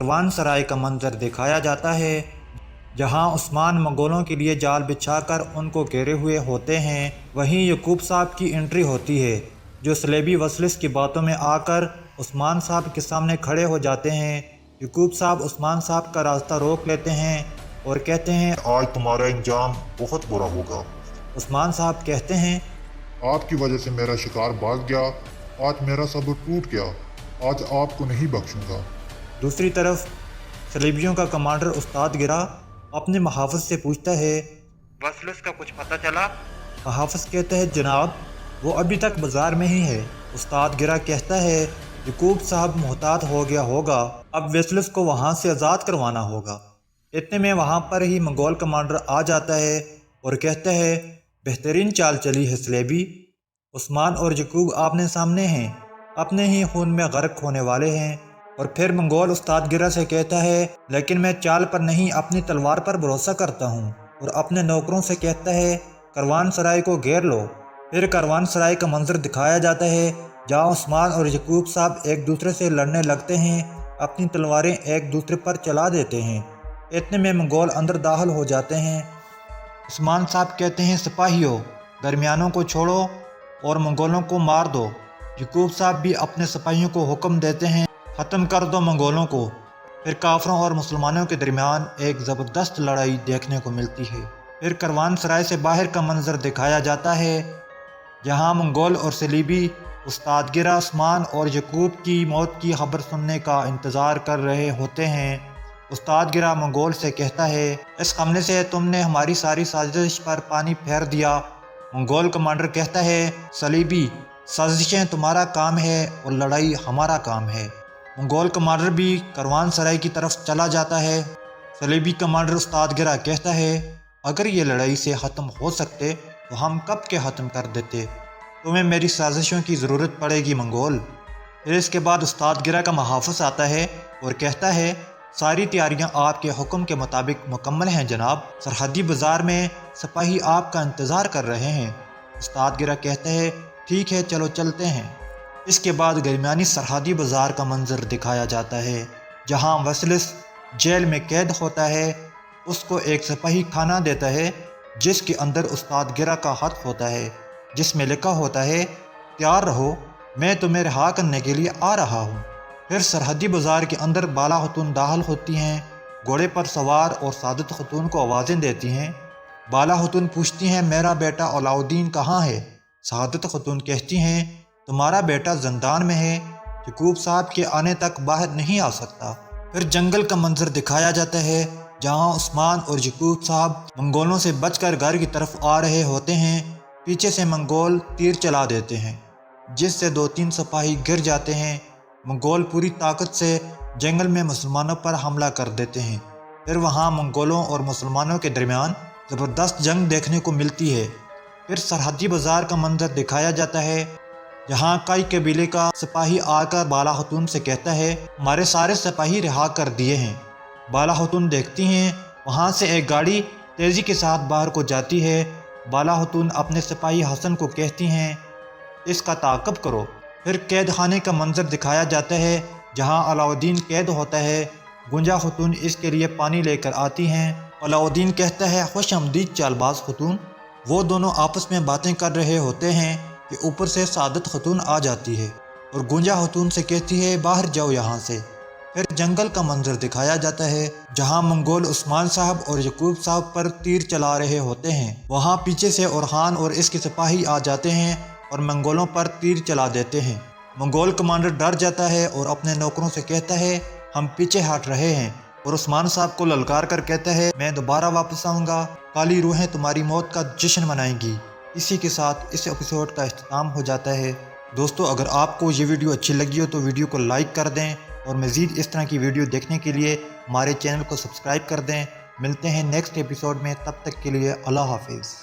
کروان سرائے کا منظر دکھایا جاتا ہے، جہاں عثمان منگولوں کے لیے جال بچھا کر ان کو گھیرے ہوئے ہوتے ہیں۔ وہیں یعقوب صاحب کی انٹری ہوتی ہے، جو صلیبی وسلس کی باتوں میں آ کر عثمان صاحب کے سامنے کھڑے ہو جاتے ہیں۔ یعقوب صاحب عثمان صاحب کا راستہ روک لیتے ہیں اور کہتے ہیں آج تمہارا انجام بہت برا ہوگا۔ عثمان صاحب کہتے ہیں آپ کی وجہ سے میرا شکار بھاگ گیا، آج میرا صبر ٹوٹ گیا، آج آپ کو نہیں بخشوں گا۔ دوسری طرف صلیبیوں کا کمانڈر استاد گرا اپنے محافظ سے پوچھتا ہے وسلس کا کچھ پتہ چلا؟ محافظ کہتا ہے جناب وہ ابھی تک بازار میں ہی ہے۔ استاد گرا کہتا ہے یعقوب صاحب محتاط ہو گیا ہوگا، اب وسلس کو وہاں سے آزاد کروانا ہوگا۔ اتنے میں وہاں پر ہی منگول کمانڈر آ جاتا ہے اور کہتا ہے بہترین چال چلی ہے صلیبی، عثمان اور یعقوب آپنے سامنے ہیں، اپنے ہی خون میں غرق ہونے والے ہیں۔ اور پھر منگول استاد گرا سے کہتا ہے لیکن میں چال پر نہیں اپنی تلوار پر بھروسہ کرتا ہوں، اور اپنے نوکروں سے کہتا ہے کروان سرائے کو گھیر لو۔ پھر کروان سرائے کا منظر دکھایا جاتا ہے، جہاں عثمان اور یعقوب صاحب ایک دوسرے سے لڑنے لگتے ہیں، اپنی تلواریں ایک دوسرے پر چلا دیتے ہیں۔ اتنے میں منگول اندر داخل ہو جاتے ہیں۔ عثمان صاحب کہتے ہیں سپاہیوں درمیانوں کو چھوڑو اور منگولوں کو مار دو۔ یعقوب صاحب بھی اپنے سپاہیوں کو حکم دیتے ہیں ختم کر دو منگولوں کو۔ پھر کافروں اور مسلمانوں کے درمیان ایک زبردست لڑائی دیکھنے کو ملتی ہے۔ پھر کروان سرائے سے باہر کا منظر دکھایا جاتا ہے، جہاں منگول اور صلیبی استاد گرا عثمان اور یعقوب کی موت کی خبر سننے کا انتظار کر رہے ہوتے ہیں۔ استاد گرا منگول سے کہتا ہے اس حملے سے تم نے ہماری ساری سازش پر پانی پھیر دیا۔ منگول کمانڈر کہتا ہے صلیبی سازشیں تمہارا کام ہے اور لڑائی ہمارا کام ہے۔ منگول کمانڈر بھی کروان سرائے کی طرف چلا جاتا ہے۔ صلیبی کمانڈر استاد گرا کہتا ہے اگر یہ لڑائی سے ختم ہو سکتے تو ہم کب کے ختم کر دیتے، تمہیں میری سازشوں کی ضرورت پڑے گی منگول۔ پھر اس کے بعد استاد گرا کا محافظ آتا ہے اور کہتا ہے ساری تیاریاں آپ کے حکم کے مطابق مکمل ہیں جناب، سرحدی بازار میں سپاہی آپ کا انتظار کر رہے ہیں۔ استاد گرا کہتا ہے ٹھیک ہے چلو چلتے ہیں۔ اس کے بعد درمیانی سرحدی بازار کا منظر دکھایا جاتا ہے، جہاں وسلس جیل میں قید ہوتا ہے۔ اس کو ایک سپاہی کھانا دیتا ہے جس کے اندر استاد گرا کا خط ہوتا ہے، جس میں لکھا ہوتا ہے تیار رہو میں تمہیں رہا کرنے کے لیے آ رہا ہوں۔ پھر سرحدی بازار کے اندر بالا خاتون داخل ہوتی ہیں، گھوڑے پر سوار اور سعادت خاتون کو آوازیں دیتی ہیں۔ بالا خاتون پوچھتی ہیں میرا بیٹا علاؤدین کہاں ہے؟ سعادت خاتون کہتی ہیں تمہارا بیٹا زندان میں ہے، یعقوب صاحب کے آنے تک باہر نہیں آ سکتا۔ پھر جنگل کا منظر دکھایا جاتا ہے، جہاں عثمان اور یعقوب صاحب منگولوں سے بچ کر گھر کی طرف آ رہے ہوتے ہیں۔ پیچھے سے منگول تیر چلا دیتے ہیں جس سے 2-3 سپاہی گر جاتے ہیں۔ منگول پوری طاقت سے جنگل میں مسلمانوں پر حملہ کر دیتے ہیں۔ پھر وہاں منگولوں اور مسلمانوں کے درمیان زبردست جنگ دیکھنے کو ملتی ہے۔ پھر سرحدی بازار کا منظر دکھایا جاتا ہے، جہاں کئی قبیلے کا سپاہی آ کر بالا خاتون سے کہتا ہے ہمارے سارے سپاہی رہا کر دیے ہیں۔ بالا خاتون دیکھتی ہیں وہاں سے ایک گاڑی تیزی کے ساتھ باہر کو جاتی ہے۔ بالا خاتون اپنے سپاہی حسن کو کہتی ہیں اس کا تعاقب کرو۔ پھر قید خانے کا منظر دکھایا جاتا ہے، جہاں علاؤدین قید ہوتا ہے۔ گنجا خاتون اس کے لیے پانی لے کر آتی ہیں۔ علاؤدین کہتا ہے خوش آمدید چال باز خاتون۔ وہ دونوں آپس میں باتیں کر رہے ہوتے ہیں کہ اوپر سے سعادت خاتون آ جاتی ہے اور گنجا خاتون سے کہتی ہے باہر جاؤ یہاں سے۔ پھر جنگل کا منظر دکھایا جاتا ہے، جہاں منگول عثمان صاحب اور یعقوب صاحب پر تیر چلا رہے ہوتے ہیں۔ وہاں پیچھے سے اورخان اور اس کے سپاہی آ جاتے ہیں اور منگولوں پر تیر چلا دیتے ہیں۔ منگول کمانڈر ڈر جاتا ہے اور اپنے نوکروں سے کہتا ہے ہم پیچھے ہٹ رہے ہیں، اور عثمان صاحب کو للکار کر کہتا ہے میں دوبارہ واپس آؤں گا، کالی روحیں تمہاری موت کا جشن منائیں گی۔ اسی کے ساتھ اس ایپیسوڈ کا اختتام ہو جاتا ہے۔ دوستو اگر آپ کو یہ ویڈیو اچھی لگی ہو تو ویڈیو کو لائک کر دیں، اور مزید اس طرح کی ویڈیو دیکھنے کے لیے ہمارے چینل کو سبسکرائب کر دیں۔ ملتے ہیں نیکسٹ ایپیسوڈ میں، تب تک کے لیے اللہ حافظ۔